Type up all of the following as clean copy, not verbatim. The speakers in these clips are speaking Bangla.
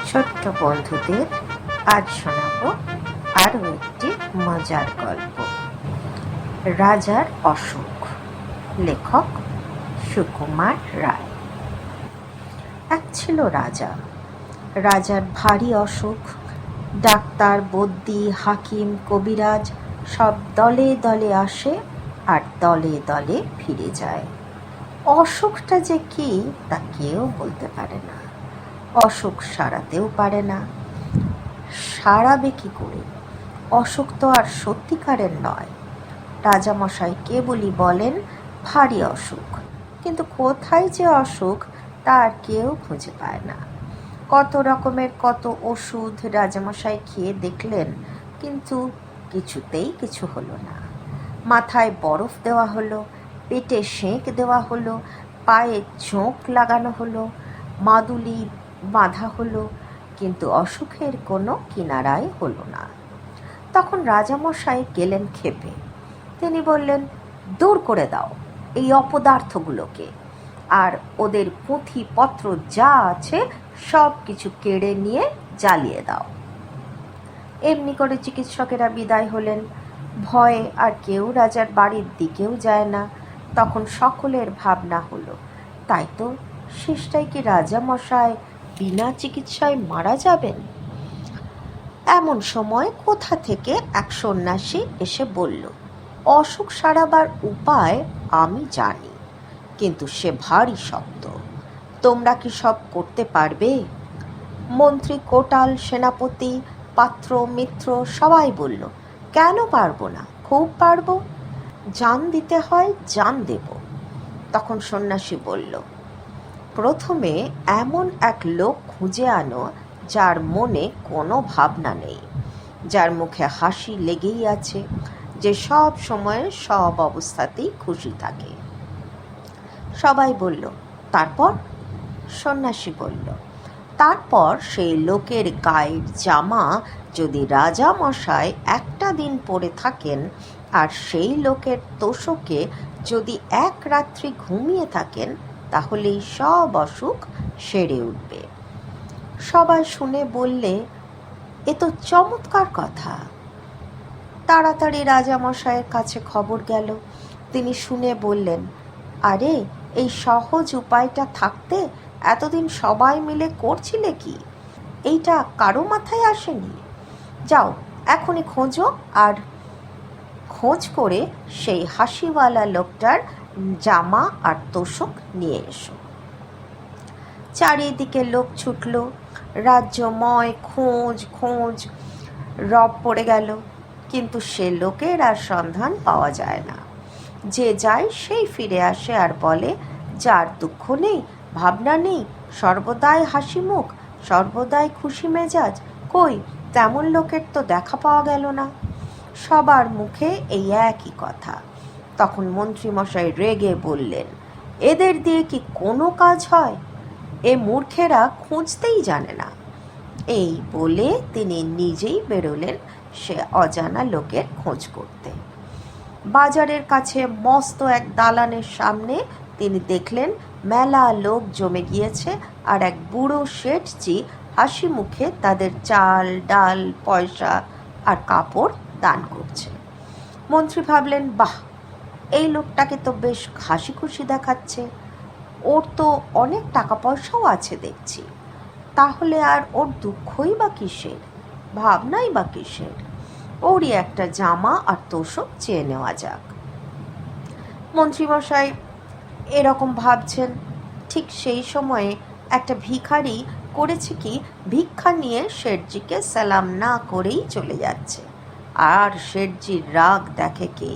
ছোট্ট বন্ধুদের আজ শোনাব আরও একটি মজার গল্প। রাজার অসুখ। লেখক সুকুমার রায়। এক ছিল রাজা। রাজার ভারী অসুখ। ডাক্তার, বদ্যি, হাকিম, কবিরাজ সব দলে দলে আসে আর দলে দলে ফিরে যায়। অসুখটা যে কি তা কেউ বলতে পারে না। অসুখ সারাতেও পারে না। সারাবে কি করে? অসুখ তো আর সত্যিকারের নয়। রাজামশাই কেবলই বলেন ভারী অসুখ, কিন্তু কোথায় যে অসুখ তার কেউ খুঁজে পায় না। কত রকমের কত ওষুধ রাজামশাই খেয়ে দেখলেন, কিন্তু কিছুতেই কিছু হলো না। মাথায় বরফ দেওয়া হলো, পেটে সেঁক দেওয়া হলো, পায়ে ঝোঁক লাগানো হলো, মাদুলি বাঁধা হলো, কিন্তু অসুখের কোনো কিনারাই হলো না। তখন রাজামশাই গেলেন ক্ষেপে। তিনি বললেন, দূর করে দাও এই অপদার্থগুলোকে, আর ওদের পুঁথিপত্র যা আছে সব কিছু কেড়ে নিয়ে জ্বালিয়ে দাও। এমনি করে চিকিৎসকেরা বিদায় হলেন। ভয়ে আর কেউ রাজার বাড়ির দিকেও যায় না। তখন সকলের ভাবনা হলো, তাই তো শেষটাই কি রাজামশাই বিনা চিকিৎসায় মারা যাবেন? এমন সময় কোথা থেকে এক সন্ন্যাসী এসে বলল, অসুখ সারাবার উপায় আমি জানি, কিন্তু সে ভারী শক্ত। তোমরা কি সব করতে পারবে? মন্ত্রী, কোটাল, সেনাপতি, পাত্র, মিত্র সবাই বলল, কেন পারবো না, খুব পারবো। জান দিতে হয় জান দেব। তখন সন্ন্যাসী বলল, প্রথমে এমন এক লোক খুঁজে আনো যার মনে কোনো ভাবনা নেই, যার মুখে হাসি লেগেই আছে, যে সব সময় সব অবস্থাতেই খুশি থাকে। সবাই বলল, তারপর? সন্ন্যাসী বলল, তারপর সেই লোকের গায়ের জামা যদি রাজা মশাই একটা দিন পরে থাকেন, আর সেই লোকের তোষকে যদি এক রাত্রি ঘুমিয়ে থাকেন, তাহলেই সব অসুখ সেরে উঠবে। সবাই শুনে বললে, এ তো চমৎকার কথা। তাড়াতাড়ি রাজামশাইয়ের কাছে খবর গেল। তিনি শুনে বললেন, আরে এই সহজ উপায়টা থাকতে এতদিন সবাই মিলে করছিলে কি? এইটা কারো মাথায় আসেনি? যাও এখনই খোঁজো, আর খোঁজ করে সেই হাসিওয়ালা লোকটার জামা আর তোষক নিয়ে এসো। চারিদিকে লোক ছুটল। রাজ্যময় খোঁজ খোঁজ রব পড়ে গেল, কিন্তু সে লোকের আর সন্ধান পাওয়া যায় না। যে যায় সেই ফিরে আসে আর বলে, যার দুঃখ নেই, ভাবনা নেই, সর্বদাই হাসি মুখ, সর্বদাই খুশি মেজাজ, কই তেমন লোকের তো দেখা পাওয়া গেল না। সবার মুখে এই একই কথা। তখন মন্ত্রীমশাই রেগে বললেন, এদের দিয়ে কি কোনো কাজ হয়? এ মূর্খেরা খুঁজতেই জানে না। এই বলে তিনি নিজেই বেরোলেন সে অজানা লোকের খোঁজ করতে। বাজারের কাছে মস্ত এক দালানের সামনে তিনি দেখলেন মেলা লোক জমে গিয়েছে, আর এক বুড়ো শেঠজি হাসি মুখে তাদের চাল, ডাল, পয়সা আর কাপড় দান করছে। মন্ত্রী ভাবলেন, বাহ, এই লোকটাকে তো বেশ হাসি খুশি দেখাচ্ছে। ওর তো অনেক টাকা পয়সাও আছে দেখছি, তাহলে আর ওর দুঃখই বা কিসের, ভাবনাই বা কিসের? ওরই একটা জামা আর তোষক চেয়ে নেওয়া যাক। মন্ত্রীমশাই এরকম ভাবছেন, ঠিক সেই সময়ে একটা ভিখারি করেছে কি, ভিক্ষা নিয়ে শেঠজিকে সালাম না করেই চলে যাচ্ছে। আর শেঠজির রাগ দেখে কে?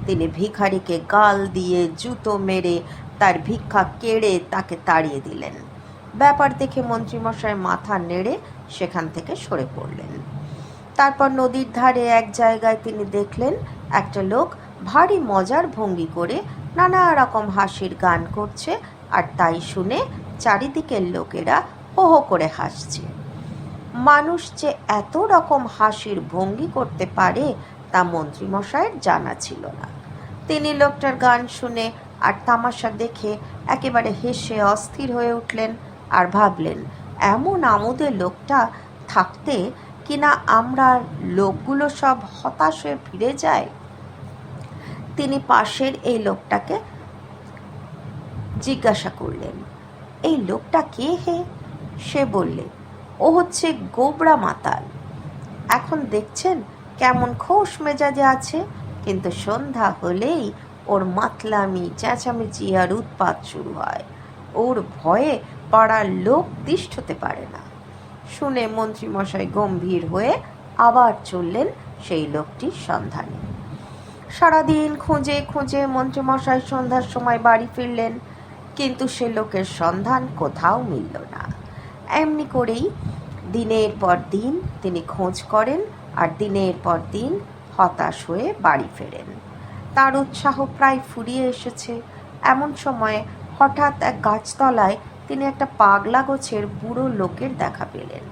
তিনি ভিখারিকে গাল দিয়ে জুতো মেরে তার ভিক্ষা কেড়ে তাকে তাড়িয়ে দিলেন। ব্যাপার দেখে মন্ত্রীমশাই মাথা নেড়ে সেখান থেকে সরে পড়লেন। তারপর নদীর ধারে এক জায়গায় তিনি দেখলেন একটা লোক ভারী মজার ভঙ্গি করে নানা রকম হাসির গান করছে, আর তাই শুনে চারিদিকের লোকেরা হো হো করে হাসছে। মানুষ যে এত রকম হাসির ভঙ্গি করতে পারে তা মন্ত্রীমশাইয়ের জানা ছিল না। তিনি লোকটার গান শুনে আর তামাশা দেখে একেবারে হেসে অস্থির হয়ে উঠলেন, আর ভাবলেন, এমন আমোদে লোকটা থাকতে কিনা আমরা লোকগুলো সব হতাশ হয়ে ফিরে যায়। তিনি পাশের এই লোকটাকে জিজ্ঞাসা করলেন, এই লোকটা কে হে? সে বললে, ও হচ্ছে গোবরা মাতাল। এখন দেখছেন কেমন খোশ মেজাজে আছে, কিন্তু সন্ধ্যা হলেই ওর মাতলামি, চেঁচামেচি আর উৎপাত শুরু হয়। ওর ভয়ে পাড়ার লোক তিষ্ঠতে পারে না। শুনে মন্ত্রীমশাই গম্ভীর হয়ে আবার চললেন সেই লোকটির সন্ধানে। সারাদিন খুঁজে খুঁজে মন্ত্রীমশাই সন্ধ্যার সময় বাড়ি ফিরলেন, কিন্তু সে লোকের সন্ধান কোথাও মিলল না। এমনি করেই দিনের পর দিন তিনি খোঁজ করেন আর দিনের পর দিন হতাশ হয়ে বাড়ি ফেরেন। তার উৎসাহ প্রায় ফুরিয়ে এসেছে। এমন সময় হঠাৎ এক গাছতলায় তিনি একটা পাগলা গোছের বুড়ো লোকের দেখা পেলেন।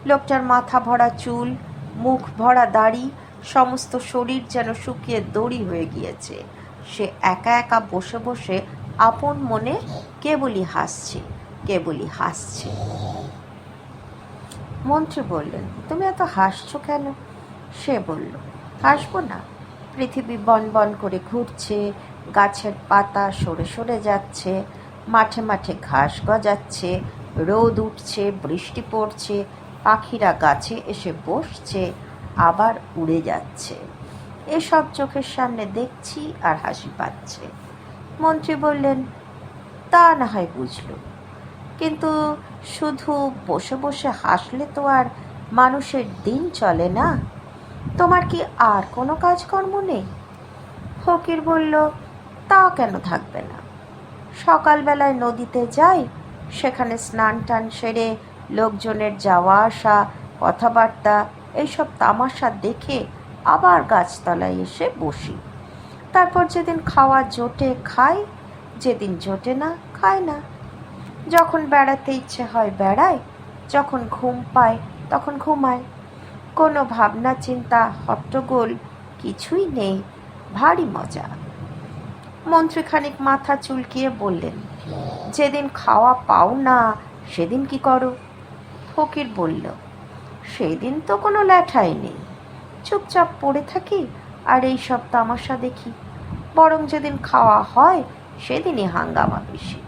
লোকটার মাথা ভরা চুল, মুখ ভরা দাড়ি, সমস্ত শরীর যেন শুকিয়ে দড়ি হয়ে গিয়েছে। সে একা একা বসে বসে আপন মনে কেবলই হাসছে, কেবলই হাসছে। মন্ত্রী বললেন, তুমি এত হাসছো কেন? সে বলল, হাসবো না? পৃথিবী বন বন করে ঘুরছে, গাছের পাতা সরে সরে যাচ্ছে, মাঠে মাঠে ঘাস গজাচ্ছে, রোদ উঠছে, বৃষ্টি পড়ছে, পাখিরা গাছে এসে বসছে, আবার উড়ে যাচ্ছে। এসব চোখের সামনে দেখছি আর হাসি পাচ্ছে। মন্ত্রী বললেন, তা না হয় বুঝলো, কিন্তু শুধু বসে বসে হাসলে তো আর মানুষের দিন চলে না। তোমার কি আর কোনো কাজকর্ম নেই? ফকির বলল, তা কেন থাকবে না? সকালবেলায় নদীতে যাই, সেখানে স্নান টান সেরে লোকজনের যাওয়া আসা, কথাবার্তা, এইসব তামাশা দেখে আবার গাছতলায় এসে বসি। তারপর যেদিন খাওয়া জোটে খাই, যেদিন জোটে না খাই না। যখন বেড়াতে ইচ্ছে হয় বেড়াই, যখন ঘুম পায় তখন ঘুমাই। কোনো ভাবনা চিন্তা হট্টগোল কিছুই নেই, ভারী মজা। মন্ত্রী খানিক মাথা চুলকিয়ে বললেন, যেদিন খাওয়া পাও না সেদিন কি করো? ফকির বলল, সেদিন তো কোনো ল্যাঠাই নেই, চুপচাপ পড়ে থাকি আর এই সব তামাশা দেখি। বরং যেদিন খাওয়া হয় সেদিনই হাঙ্গামা বেশি।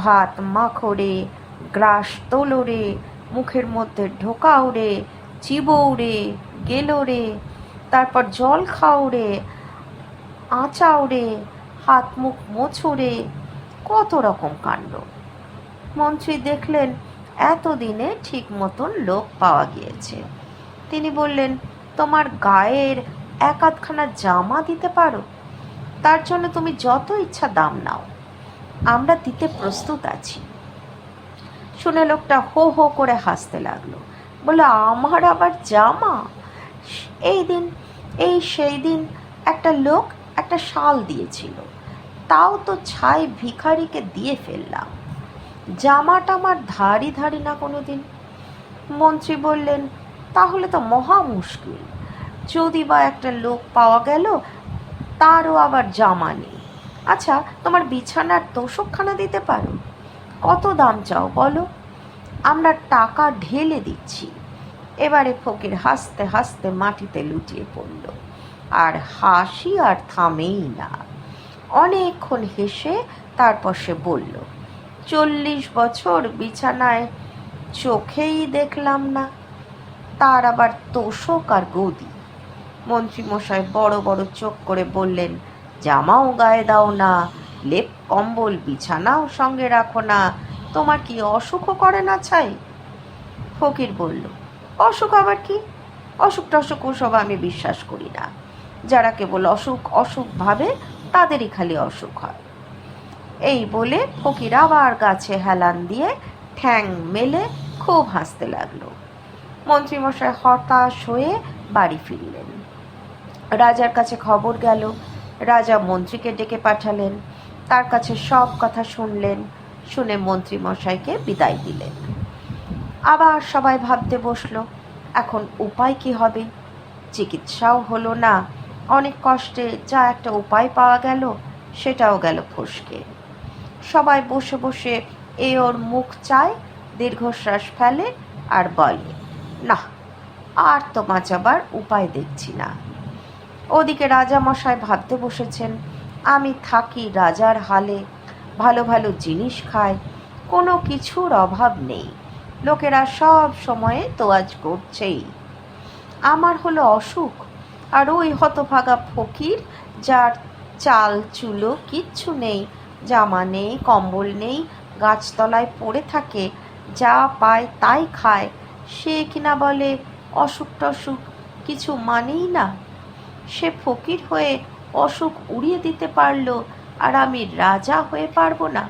ভাত মাখো রে, গ্রাস তোলো রে, মুখের মধ্যে ঢোকাও রে, চিবও রে, গেলো রে, তারপর জল খাও রে, আঁচাও রে, হাত মুখ মোছো রে, কত রকম কাণ্ড। মন্ত্রী দেখলেন এতদিনে ঠিক মতন লোক পাওয়া গিয়েছে। তিনি বললেন, তোমার গায়ের এক আধখানা জামা দিতে পারো? তার জন্য তুমি যত ইচ্ছা দাম নাও, আমরা দিতে প্রস্তুত আছি। শুনে লোকটা হো হো করে হাসতে লাগলো, বলে, আমার আবার জামা? সেই দিন একটা লোক একটা শাল দিয়েছিল, তাও তো ছাই ভিখারিকে দিয়ে ফেললাম। জামাটা আমার ধারি ধারি না কোনো দিন। মন্ত্রী বললেন, তাহলে তো মহা মুশকিল। যদি বা একটা লোক পাওয়া গেল, তারও আবার জামা নেই। আচ্ছা, তোমার বিছানার তোষকখানা দিতে পারো? কত দাম চাও বলো, আমরা টাকা ঢেলে দিচ্ছি। এবারে ফকির হাসতে হাসতে মাটিতে লুটিয়ে পড়ল, আর হাসি আর থামেই না। অনেকক্ষণ হেসে তারপর সে বলল, 40 বছর বিছানায় চোখেই দেখলাম না, তার আবার তোষক আর গদি। মন্ত্রীমশাই বড় বড় চোখ করে বললেন, জামাও গায়ে দাও না, লেপ কম্বল বিছানাও সঙ্গে রাখো না, তোমার কি অসুখও করে না ছাই? ফকির বলল, অসুখ আবার কি? অসুখ টসুখ ওসব আমি বিশ্বাস করি না। যারা কেবল অসুখ অসুখ ভাবে তাদেরই খালি অসুখ হয়। এই বলে ফকির আবার গাছে হেলান দিয়ে ঠ্যাং মেলে খুব হাসতে লাগলো। মন্ত্রীমশাই হতাশ হয়ে বাড়ি ফিরলেন। রাজার কাছে খবর গেল। রাজা মন্ত্রীকে ডেকে পাঠালেন, তার কাছে সব কথা শুনলেন। শুনে মন্ত্রীমশাইকে বিদায় দিলেন। আবার সবাই ভাবতে বসলো, এখন উপায় কি হবে? চিকিৎসাও হলো না, অনেক কষ্টে যা একটা উপায় পাওয়া গেল সেটাও গেল ফসকে। সবাই বসে বসে এ ওর মুখ চায় দীর্ঘশ্বাস ফেলে আর বলে, না, আর তো বাঁচাবার উপায় দেখছি না। ওদিকে রাজামশাই ভাবতে বসেছেন, আমি থাকি রাজার হালে, ভালো ভালো জিনিস খাই, কোনো কিছুর অভাব নেই, লোকেরা সব সময়ে তোয়াজ করছেই। আমার হলো অসুখ, আর ওই হতভাগা ফকির, যার চাল চুলো কিচ্ছু নেই, জামা নেই, কম্বল নেই, গাছতলায় পড়ে থাকে, যা পায় তাই খায়, সে কিনা বলে অসুখ টসুখ কিছু মানেই না। সে ফকির হয়ে অসুখ উড়িয়ে দিতে পারলো, আর আমি রাজা হয়ে পারবো না?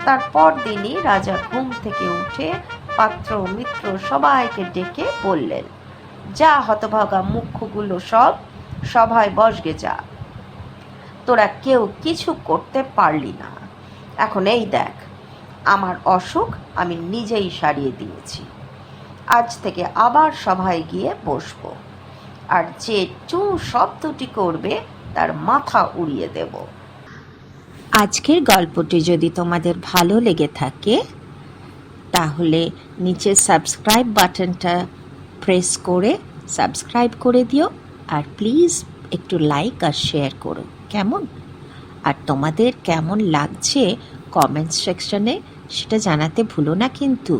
তারপর দিনই রাজা ঘুম থেকে উঠে পাত্র মিত্র সবাইকে ডেকে বললেন, যা হতভাগা মুখ্যগুলো সব সভায় বসগে যা, তোরা কেউ কিছু করতে পারলি না। এখন এই দেখ, আমার অসুখ আমি নিজেই সারিয়ে দিয়েছি, আজ থেকে আবার সভায় গিয়ে বসবো, আর যে টু শব্দটি করবে তার মাথা উড়িয়ে দেব। আজকের গল্পটি যদি তোমাদের ভালো লেগে থাকে তাহলে নিচে সাবস্ক্রাইব বাটনটা প্রেস করে সাবস্ক্রাইব করে দিও, আর প্লিজ একটু লাইক আর শেয়ার করো, কেমন? আর তোমাদের কেমন লাগছে কমেন্টস সেকশনে সেটা জানাতে ভুলো না কিন্তু।